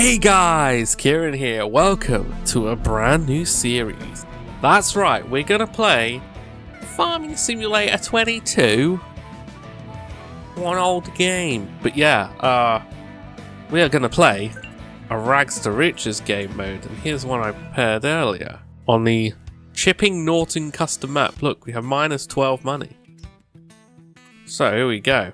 Hey guys, Kieran here. Welcome to a brand new series. That's right, we're gonna play Farming Simulator 22. One old game. But yeah, we are gonna play a Rags to Riches game mode. And here's one I prepared earlier on the Chipping Norton custom map. Look, we have minus 12 money. So here we go.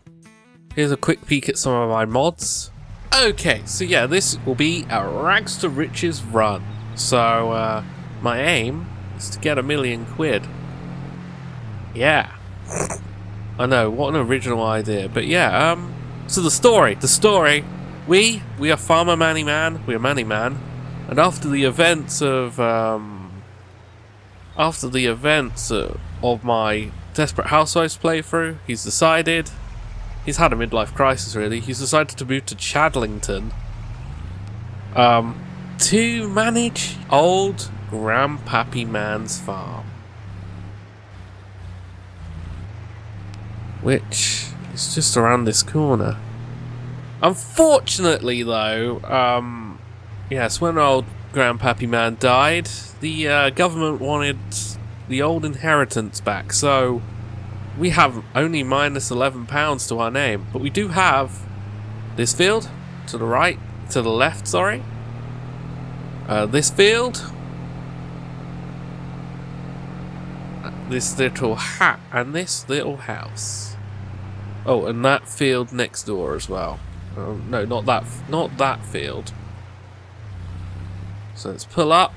Here's a quick peek at some of my mods. Okay, so yeah, this will be a Rags to Riches run. So, my aim is to get £1 million. Yeah. I know, what an original idea. But yeah, so the story. We are Farmer Manny Mann, we are Manny Mann, and after the events of my Desperate Housewives playthrough, he's had a midlife crisis, really. He's decided to move to Chadlington to manage Ol Grandpappy Mann's farm, which is just around this corner. Unfortunately, though, yes, when Ol Grandpappy Mann died, the government wanted the old inheritance back, so we have only minus £11 to our name, but we do have this field to the left, sorry. This field, this little hat, and this little house. Oh, and that field next door as well. No, not that field. So let's pull up.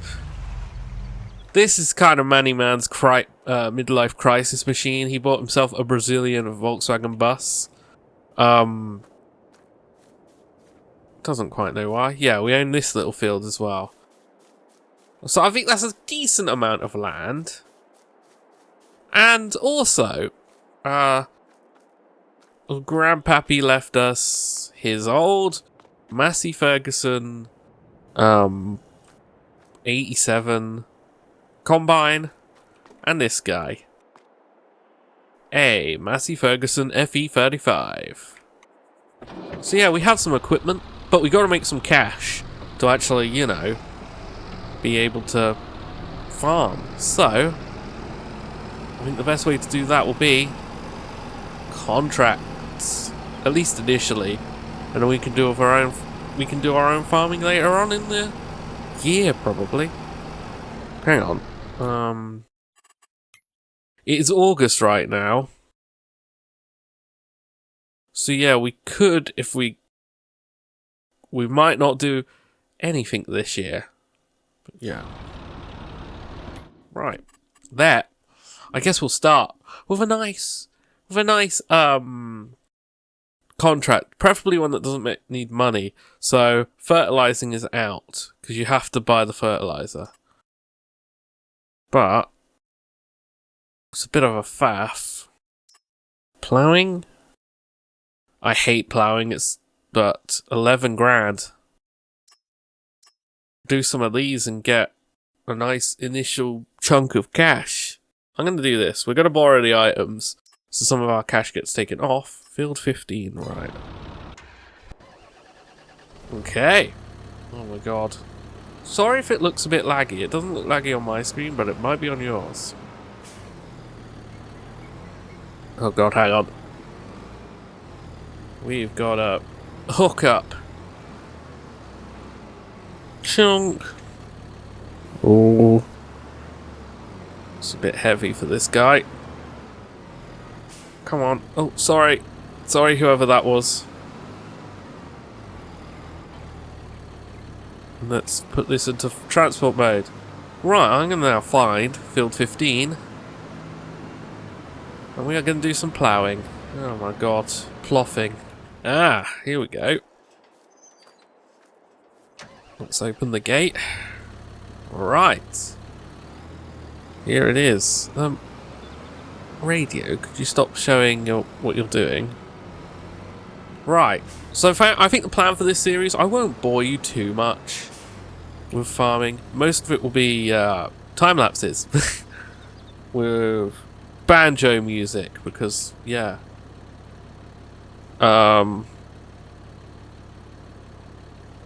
This is kind of Manny Mann's midlife crisis machine. He bought himself a Brazilian Volkswagen bus. Doesn't quite know why. Yeah, we own this little field as well. So I think that's a decent amount of land. And also, Grandpappy left us his old Massey Ferguson 87 combine, and this guy, a Massey Ferguson FE35. So yeah, we have some equipment, but we got to make some cash to actually, you know, be able to farm. So I think the best way to do that will be contracts, at least initially, and then we can do our own farming later on in the year, probably. Hang on. It is August right now. So yeah, we could, if we might not do anything this year. But yeah. Right. There. I guess we'll start with a nice contract, preferably one that doesn't need money. So fertilizing is out because you have to buy the fertilizer. But it's a bit of a faff. Ploughing? I hate ploughing, but 11 grand. Do some of these and get a nice initial chunk of cash. I'm going to do this. We're going to borrow the items so some of our cash gets taken off. Field 15, right. Okay. Oh my god. Sorry if it looks a bit laggy. It doesn't look laggy on my screen, but it might be on yours. Oh god, hang on. We've got a hookup. Chunk. Oh. It's a bit heavy for this guy. Come on. Oh, sorry. Sorry, whoever that was. Let's put this into transport mode. Right, I'm going to now find field 15. And we are going to do some ploughing. Oh my god. Ploughing. Ah, here we go. Let's open the gate. Right. Here it is. Radio, could you stop showing what you're doing? Right. So I think the plan for this series, I won't bore you too much with farming. Most of it will be time lapses with banjo music because yeah.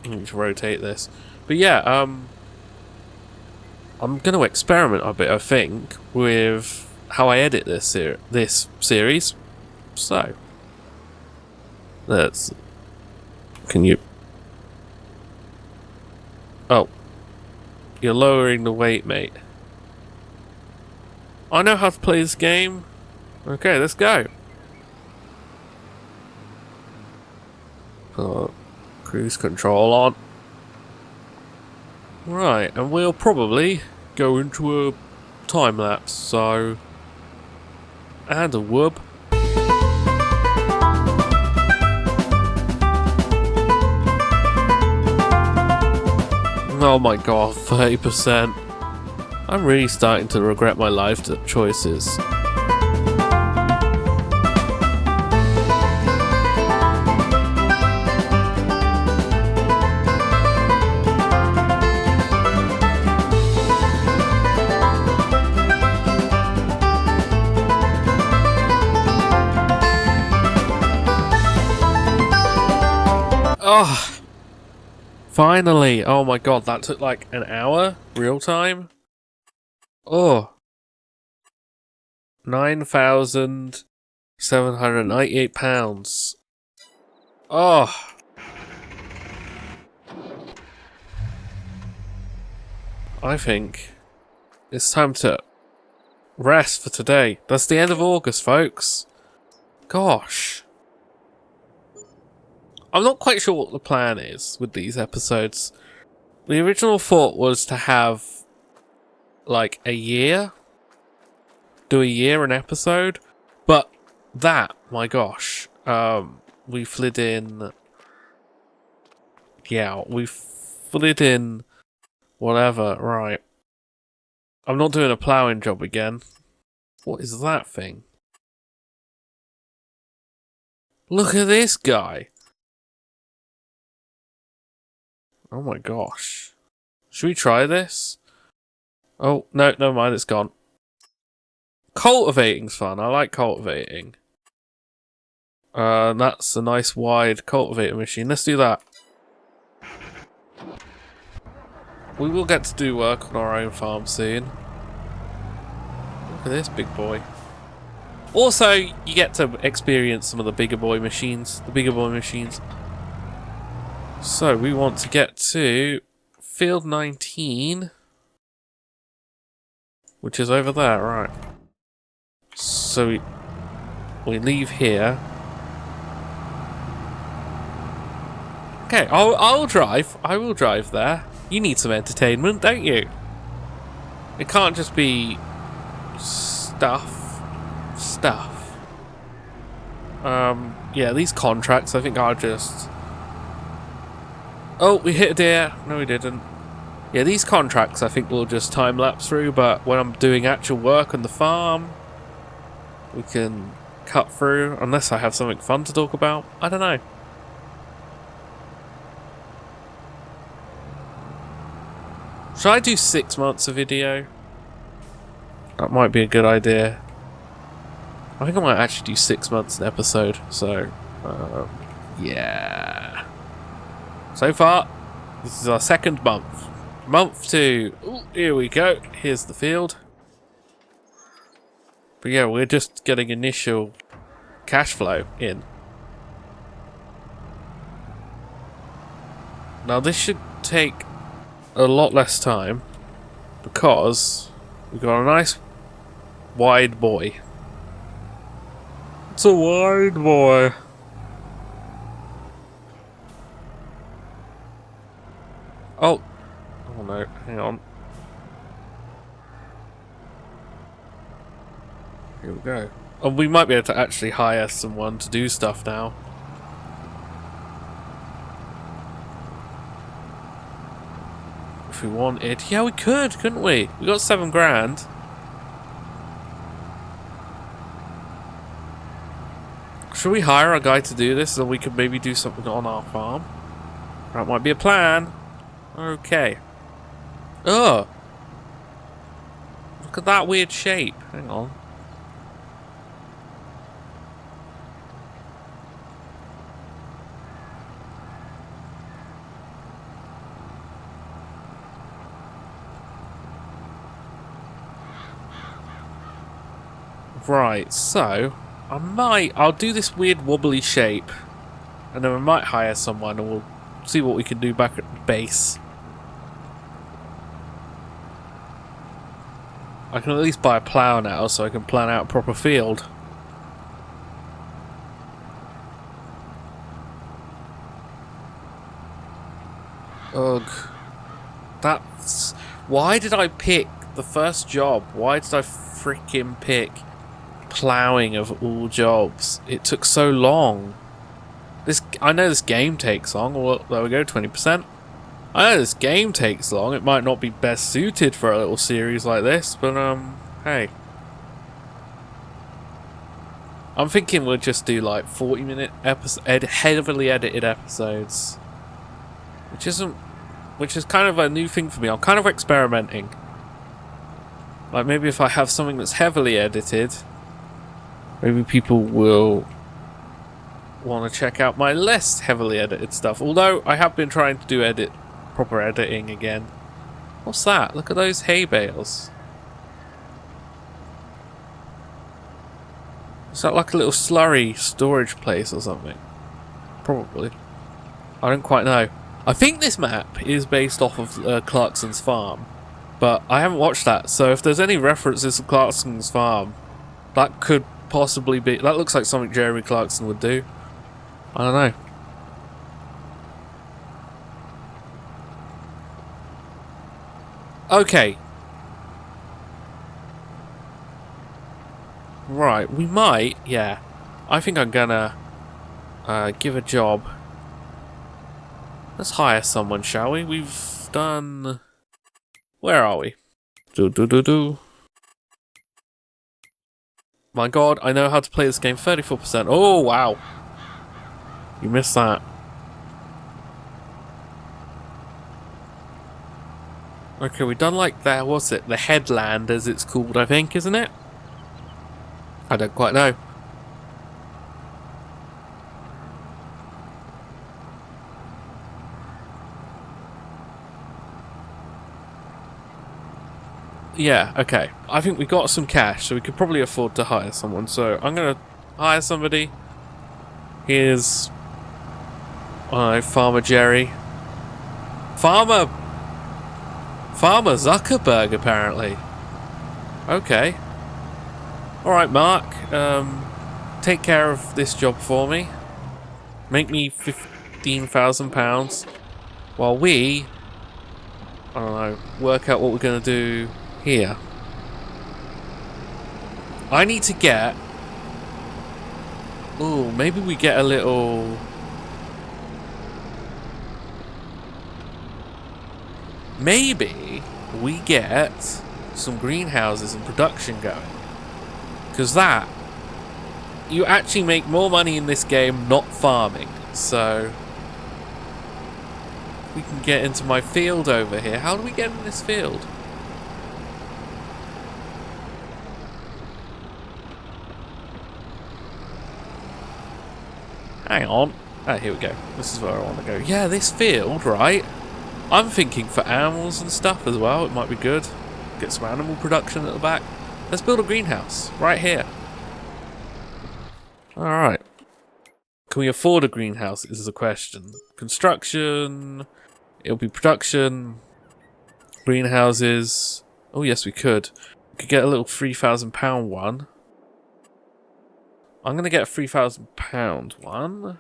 I need to rotate this. But yeah, I'm going to experiment a bit, I think, with how I edit this series. So, let's... Can you... Oh. You're lowering the weight, mate. I know how to play this game. Okay, let's go. Cruise control on. Right, and we'll probably go into a time lapse, so... And a whoop. Oh my god, 30%. I'm really starting to regret my life choices. Oh! Finally! Oh my god, that took like an hour? Real time? Oh. £9,798. Oh. I think it's time to rest for today. That's the end of August, folks. Gosh. I'm not quite sure what the plan is with these episodes. The original thought was to have like a year, do a year an episode, but that, my gosh, we slid in, yeah, we slid in whatever, right. I'm not doing a ploughing job again. What is that thing? Look at this guy. Oh my gosh. Should we try this? Oh, no, never mind, it's gone. Cultivating's fun. I like cultivating. That's a nice wide cultivator machine. Let's do that. We will get to do work on our own farm soon. Look at this big boy. Also, you get to experience some of the bigger boy machines. So, we want to get to field 19. Which is over there, right. So, we leave here. Okay, I'll drive. I will drive there. You need some entertainment, don't you? It can't just be stuff. Yeah, these contracts I think are just... Oh, we hit a deer. No, we didn't. Yeah, these contracts I think we'll just time-lapse through, but when I'm doing actual work on the farm, we can cut through, unless I have something fun to talk about. I don't know. Should I do 6 months of video? That might be a good idea. I think I might actually do 6 months an episode, so yeah. So far, this is our second month. Month 2. Ooh, here we go. Here's the field. But yeah, we're just getting initial cash flow in. Now this should take a lot less time because we've got a nice wide boy. It's a wide boy. Oh no, hang on. Here we go. Oh, we might be able to actually hire someone to do stuff now. If we wanted. Yeah, we could, couldn't we? We got 7 grand. Should we hire a guy to do this so we could maybe do something on our farm? That might be a plan. Okay. Oh! Look at that weird shape. Hang on. Right, so I'll do this weird wobbly shape, and then we might hire someone and we'll see what we can do back at the base. I can at least buy a plough now so I can plan out a proper field. Ugh. That's... Why did I pick the first job? Why did I freaking pick ploughing of all jobs? It took so long. I know this game takes long. Well, there we go, 20%. I know this game takes long. It might not be best suited for a little series like this, but hey. I'm thinking we'll just do like 40-minute heavily edited episodes. Which is kind of a new thing for me. I'm kind of experimenting. Like maybe if I have something that's heavily edited, maybe people will want to check out my less heavily edited stuff. Although I have been trying to do proper editing again. What's that? Look at those hay bales. Is that like a little slurry storage place or something? Probably. I don't quite know. I think this map is based off of Clarkson's farm, but I haven't watched that, so if there's any references to Clarkson's farm, that could possibly be... That looks like something Jeremy Clarkson would do. I don't know. Okay. Right, we might, yeah. I think I'm gonna give a job. Let's hire someone, shall we? We've done... Where are we? My god, I know how to play this game. 34%. Oh, wow. You missed that. Okay, we've done like that. What's it? The headland, as it's called, I think, isn't it? I don't quite know. Yeah, okay. I think we got some cash, so we could probably afford to hire someone. So I'm going to hire somebody. Here's Farmer Jerry. Farmer Zuckerberg, apparently. Okay. Alright, Mark. Take care of this job for me. Make me £15,000 while we, I don't know, work out what we're going to do here. I need to get... Ooh, maybe we get a little... Maybe we get some greenhouses and production going. Because that... You actually make more money in this game not farming. So... We can get into my field over here. How do we get in this field? Hang on. Ah, here we go. This is where I want to go. Yeah, this field, right? I'm thinking for animals and stuff as well. It might be good. Get some animal production at the back. Let's build a greenhouse right here. Alright. Can we afford a greenhouse is the question. Construction. It'll be production. Greenhouses. Oh yes, we could. We could get a little £3,000 one. I'm going to get a £3,000 one.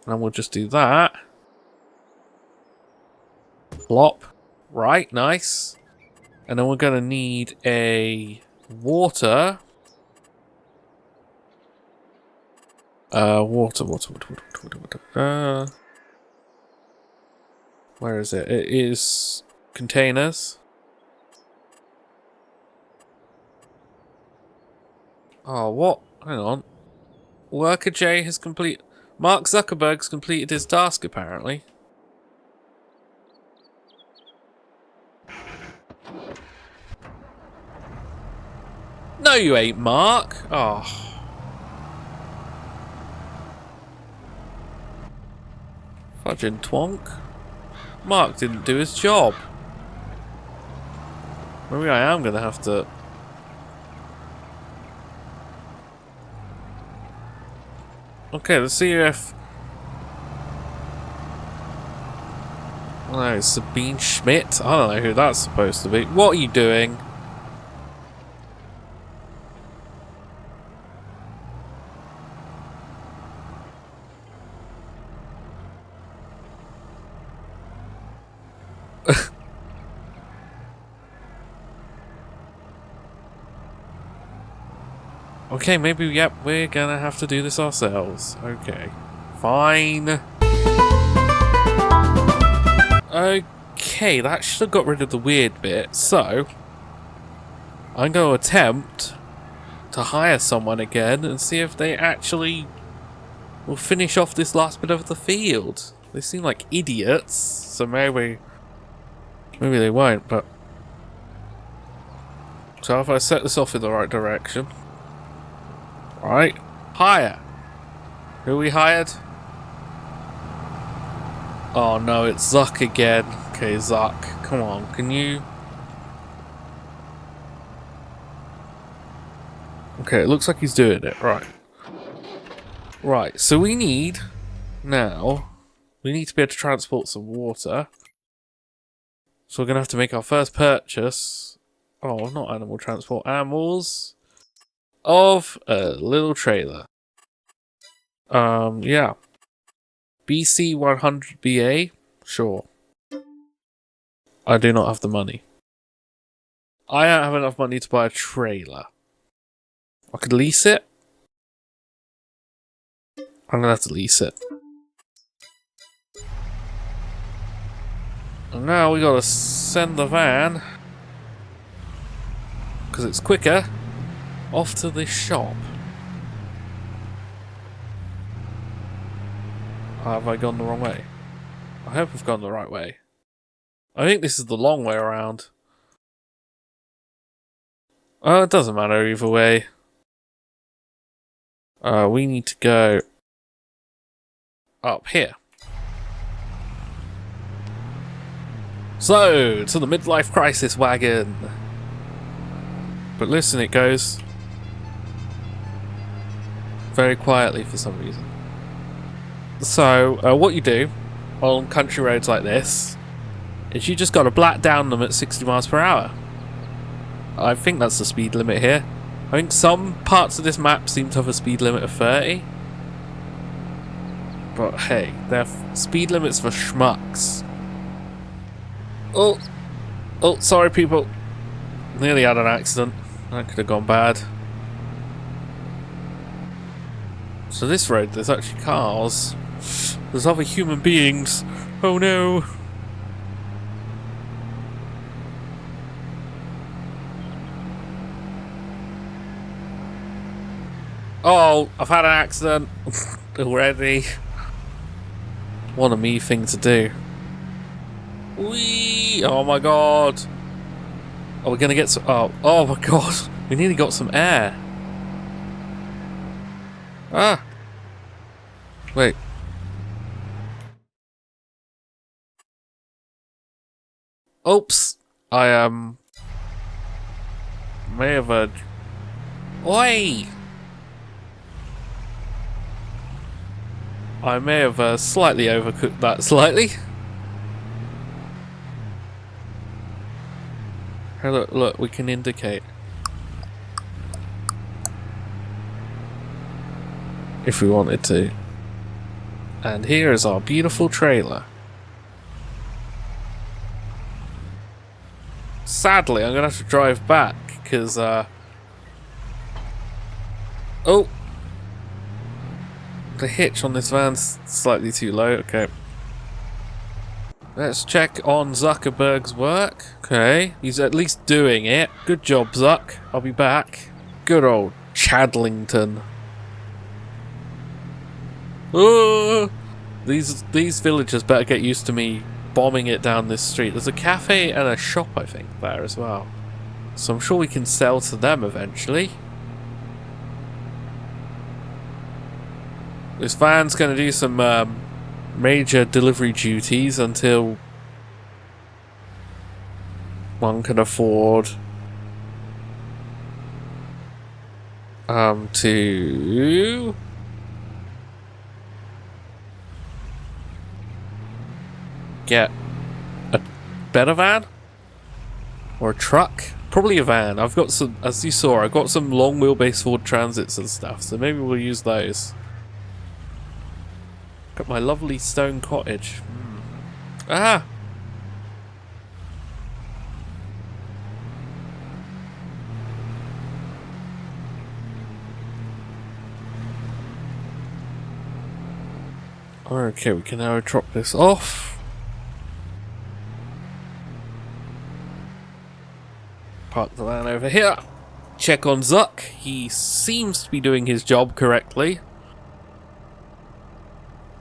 And we'll just do that. Plop. Right, nice. And then we're going to need a water. Water. Where is it? It is containers. Oh, what? Hang on. Worker J has complete... Mark Zuckerberg's completed his task, apparently. No, you ain't, Mark. Oh. Fudging twonk. Mark didn't do his job. Maybe I am gonna have to... Okay, let's see if... Oh, Sabine Schmidt? I don't know who that's supposed to be. What are you doing? Okay, maybe, yep, we're gonna have to do this ourselves. Okay. Fine. Okay, that should have got rid of the weird bit. So, I'm going to attempt to hire someone again and see if they actually will finish off this last bit of the field. They seem like idiots, so maybe they won't, but... So if I set this off in the right direction... Right, hire. Who we hired? Oh no, it's Zuck again. Okay, Zuck, come on, can you... Okay, it looks like he's doing it, right. Right, so we need... Now, we need to be able to transport some water. So we're going to have to make our first purchase. Oh, not animal transport, animals. Of a little trailer. Yeah. BC 100 BA? Sure. I do not have the money. I don't have enough money to buy a trailer. I could lease it. I'm gonna have to lease it. And now we gotta send the van, because it's quicker, off to this shop. Have I gone the wrong way? I hope I've gone the right way. I think this is the long way around. Oh, it doesn't matter either way. We need to go up here. So, to the midlife crisis wagon. But listen, it goes very quietly for some reason. So, what you do on country roads like this is you just got to black down them at 60 miles per hour. I think that's the speed limit here. I think some parts of this map seem to have a speed limit of 30. But hey, they're speed limits for schmucks. Oh, sorry people. Nearly had an accident. That could have gone bad. So this road, there's actually cars. There's other human beings. Oh no. Oh, I've had an accident already. What a me thing to do. Whee! Oh my god. Oh, we're gonna get some... Oh my god. We nearly got some air. Ah. Wait. Oops. I may have a... Oi! I may have slightly overcooked that slightly. Hey, look, we can indicate. If we wanted to. And here is our beautiful trailer. Sadly, I'm going to have to drive back, because, oh! The hitch on this van's slightly too low, okay. Let's check on Zuckerberg's work. Okay, he's at least doing it. Good job, Zuck. I'll be back. Good old Chadlington. Oh, these villagers better get used to me bombing it down this street. There's a cafe and a shop, I think, there as well. So I'm sure we can sell to them eventually. This van's going to do some major delivery duties until one can afford To get a better van or a truck. Probably a van. I've got some, as you saw, I've got some long wheelbase Ford Transits and stuff, so maybe we'll use those. Got my lovely stone cottage. Ah! Okay, we can now drop this off. Park the van over here. Check on Zuck. He seems to be doing his job correctly.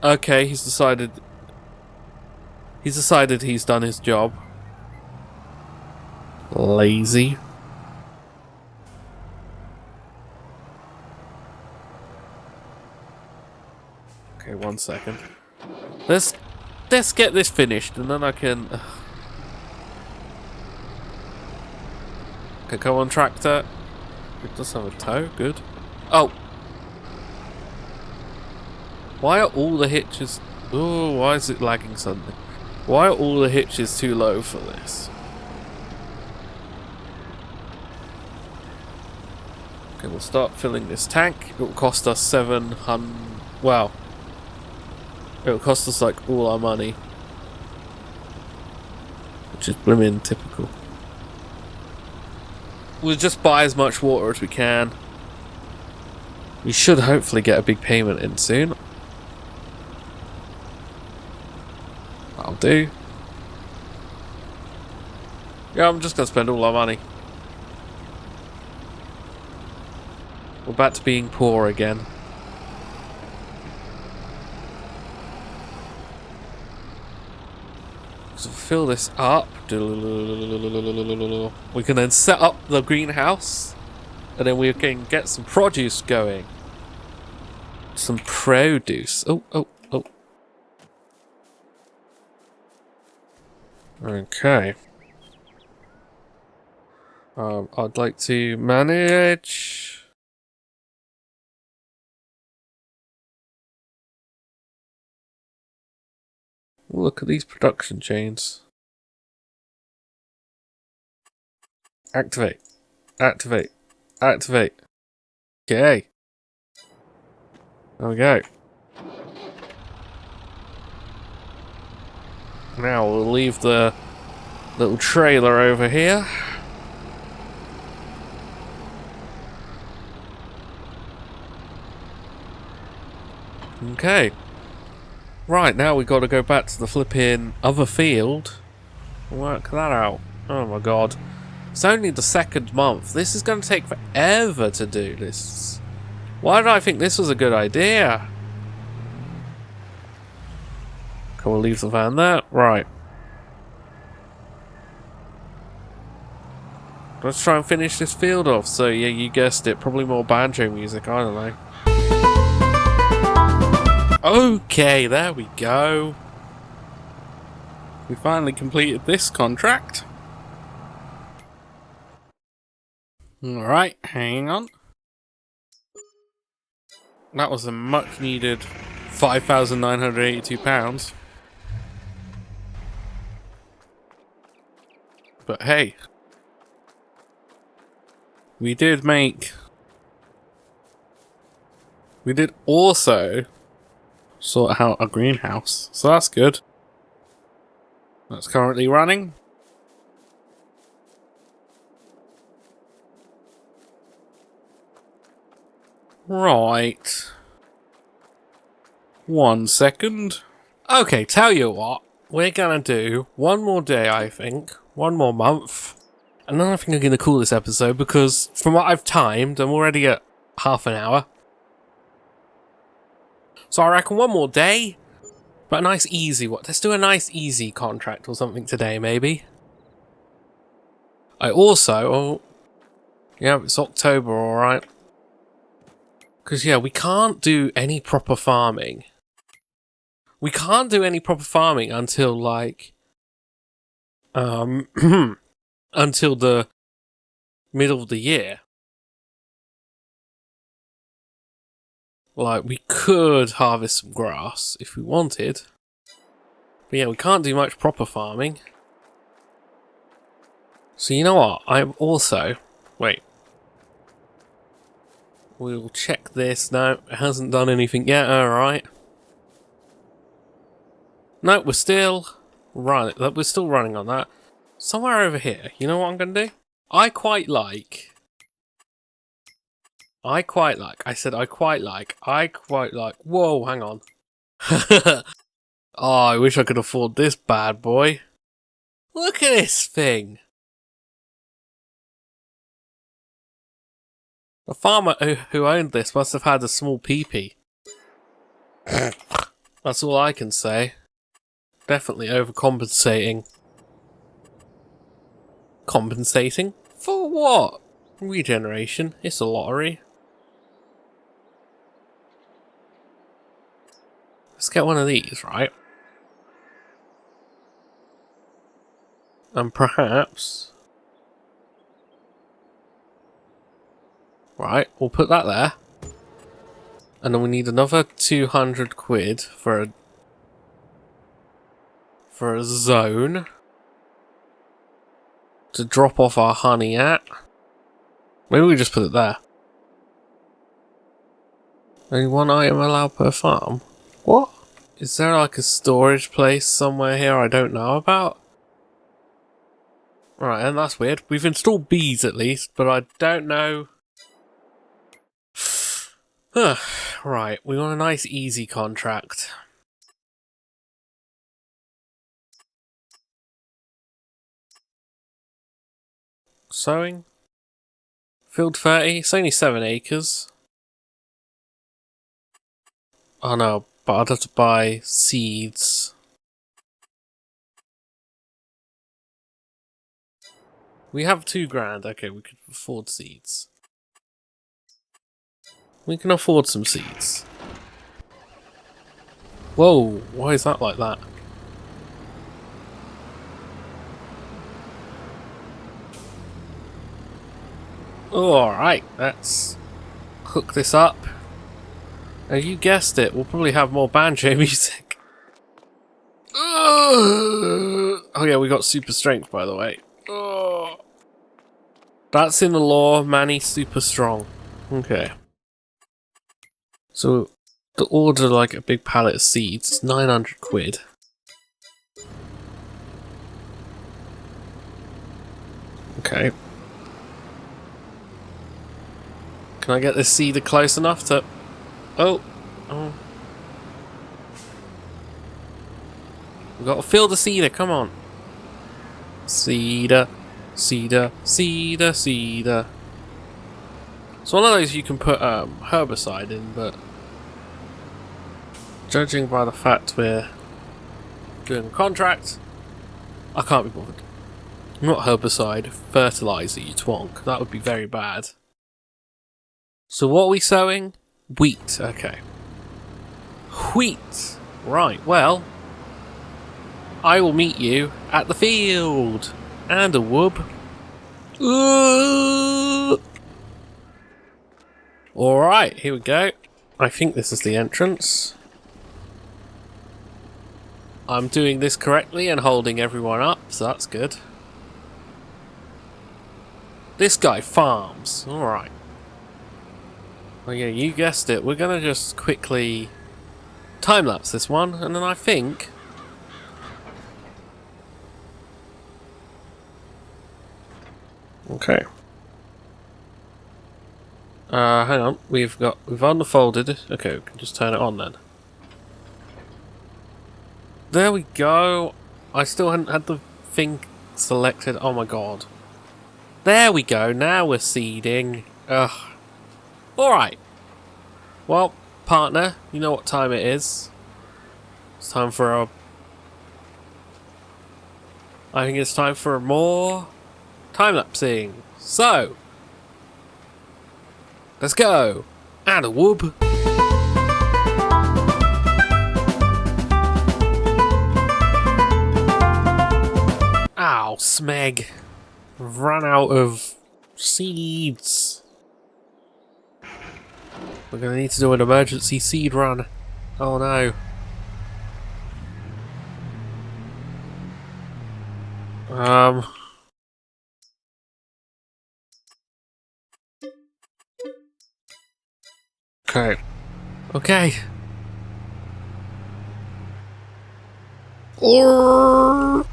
Okay, he's decided he's done his job. Lazy. Okay, 1 second. Let's get this finished, and then I can. Okay, come on, tractor. It does have a tow. Good. Oh. Why are all the hitches... Oh, why is it lagging suddenly? Why are all the hitches too low for this? Okay, we'll start filling this tank. It will cost us 700... Wow. It will cost us like all our money. Which is blimmin' typical. We'll just buy as much water as we can. We should hopefully get a big payment in soon. That'll do. Yeah, I'm just gonna spend all our money. We're back to being poor again. So fill this up. We can then set up the greenhouse, and then we can get some produce going. Some produce. Oh. Okay. I'd like to manage. Look at these production chains. Activate. Activate. Activate. Okay. There we go. Now we'll leave the little trailer over here. Okay. Right, now we've got to go back to the flipping other field. Work that out. Oh my god. It's only the 2nd month. This is going to take forever to do this. Why did I think this was a good idea? Can we leave the van there? Right. Let's try and finish this field off. So yeah, you guessed it. Probably more banjo music. I don't know. Okay, there we go. We finally completed this contract. Alright, hang on. That was a much needed £5,982. But hey, we did also sort out a greenhouse, so that's good. That's currently running. Right. 1 second. Okay, tell you what. We're gonna do one more day, I think. One more month. And then I think I'm gonna call this episode because from what I've timed, I'm already at half an hour. So I reckon one more day. But a nice easy one. Let's do a nice easy contract or something today, maybe. I also... yeah, it's October, alright. Because, yeah, we can't do any proper farming. We can't do any proper farming until, like... until the middle of the year. Like, we could harvest some grass if we wanted. But yeah, we can't do much proper farming. So you know what? I'm also... Wait. We'll check this. No, it hasn't done anything yet. Alright. No, we're still running. We're still running on that. Somewhere over here. You know what I'm going to do? I quite like... Whoa, hang on. Oh, I wish I could afford this bad boy. Look at this thing. The farmer who owned this must have had a small peepee. That's all I can say. Definitely overcompensating. Compensating? For what? Regeneration. It's a lottery. Let's get one of these, right? And perhaps... Right, we'll put that there. And then we need another 200 quid for a zone to drop off our honey at. Maybe we just put it there. Only one item allowed per farm? What? Is there like a storage place somewhere here I don't know about? Right, and that's weird. We've installed bees at least, but I don't know... Right, we want a nice easy contract. Sowing? Field 30, it's only 7 acres. Oh no, but I'd have to buy seeds. We have 2 grand, okay, we could afford seeds. We can afford some seeds. Whoa, why is that like that? Alright, let's hook this up. And you guessed it, we'll probably have more banjo music. Oh yeah, we got super strength by the way. That's in the lore, Manny super strong. Okay. So, to order like a big pallet of seeds, it's 900 quid. Okay. Can I get this seeder close enough to... Oh! We've got to fill the seeder, come on! Seeder, seeder, seeder, seeder. It's one of those you can put herbicide in, but judging by the fact we're doing a contract, I can't be bothered. Not herbicide, fertilizer, you twonk. That would be very bad. So what are we sowing? Wheat, okay. Wheat! Right, well, I will meet you at the field. And a whoop. Alright, here we go. I think this is the entrance. I'm doing this correctly and holding everyone up, so that's good. This guy farms. Alright. Well, yeah, you guessed it. We're gonna just quickly time-lapse this one, and then I think... Okay. Hang on. We've unfolded. Okay, we can just turn it on then. There we go. I still hadn't had the thing selected. Oh my god. There we go. Now we're seeding. Ugh. Alright. Well, partner, you know what time it is. It's time for a... I think it's time for more time-lapsing. So, let's go. And a whoop. Ow, smeg. I've run out of seeds. We're gonna need to do an emergency seed run. Oh no. Okay. Okay. Or.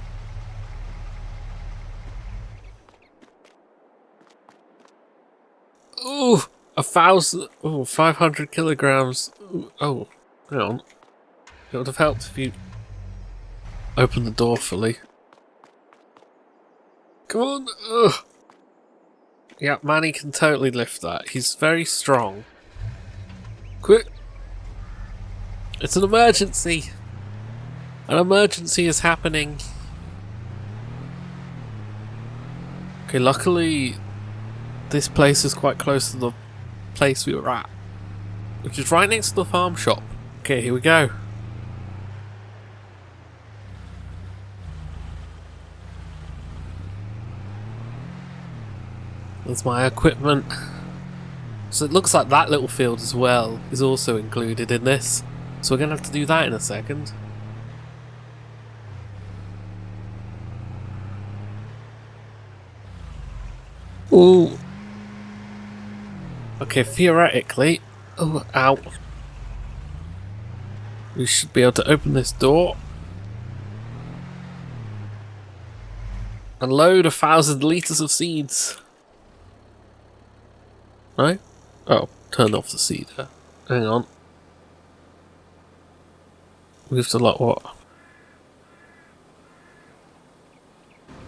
Ooh, 1,000. Oh, 500 kilograms. Ooh, oh, hang on. It would have helped if you opened the door fully. Come on. Ugh. Yeah, Manny can totally lift that. He's very strong. Quick. It's an emergency. An emergency is happening. Okay, luckily this place is quite close to the place we were at, which is right next to the farm shop. Okay, here we go. There's my equipment. So it looks like that little field as well is also included in this. So we're going to have to do that in a second. Ooh. Okay, theoretically... Oh, ow. We should be able to open this door. And load 1,000 litres of seeds. No? Oh, turned off the seeder. Hang on. We have to like what?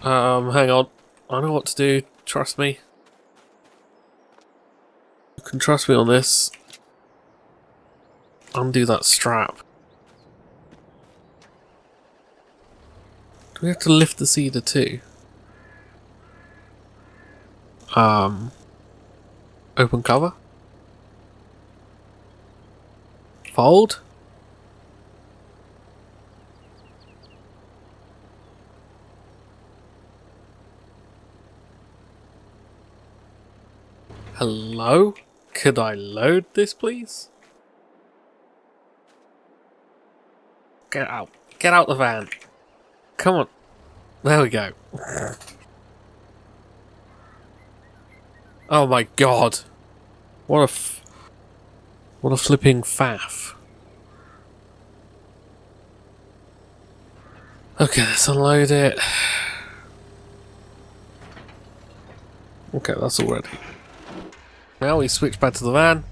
Hang on. I know what to do. Trust me. You can trust me on this. Undo that strap. Do we have to lift the seeder too? Open cover. Fold. Hello? Could I load this, please? Get out. Get out the van. Come on. There we go. Oh my god. What a flipping faff. Okay, let's unload it. Okay, that's all ready. Now we switch back to the van.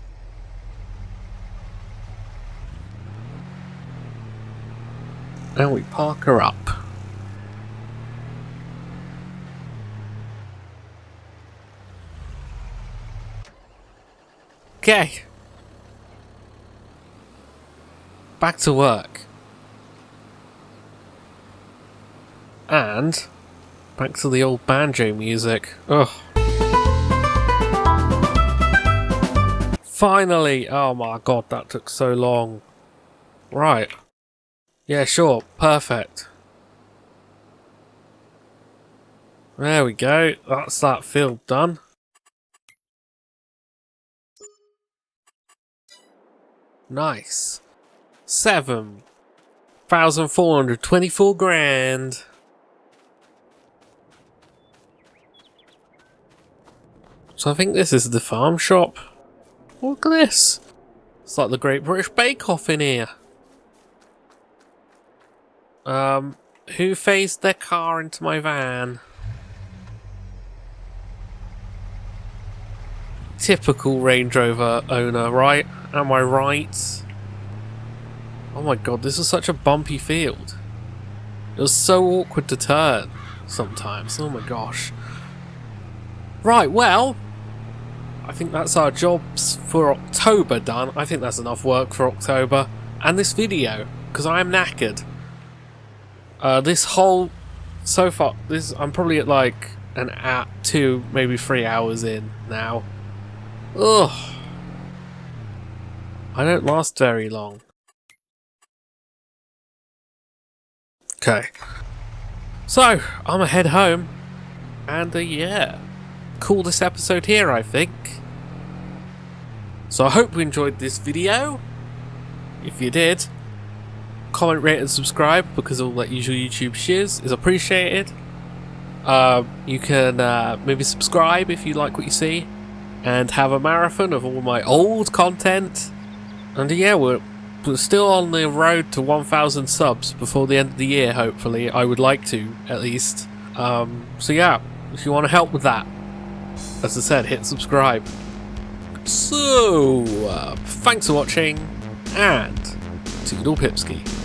And we park her up. Okay. Back to work. And back to the old banjo music. Ugh. Finally! Oh my god, that took so long. Right. Yeah, sure. Perfect. There we go. That's that field done. Nice. 7,424 grand. So I think this is the farm shop. Look at this. It's like the Great British Bake Off in here. Who phased their car into my van? Typical Range Rover owner, right? Am I right? Oh my god, this is such a bumpy field. It was so awkward to turn sometimes. Oh my gosh. Right, well, I think that's our jobs for October done. I think that's enough work for October. And this video, because I am knackered. This whole... So far, I'm probably at like an hour, 2, maybe 3 hours in now. Ugh. I don't last very long. Okay. So, I'm gonna head home. And yeah. Call this episode here, I think. So I hope you enjoyed this video. If you did, comment, rate and subscribe, because all that usual YouTube shiz is appreciated. You can maybe subscribe if you like what you see, and have a marathon of all my old content. And yeah, we're still on the road to 1,000 subs before the end of the year, hopefully. I would like to, at least. So yeah, if you want to help with that, as I said, hit subscribe. So, thanks for watching, and Toodle Pipski.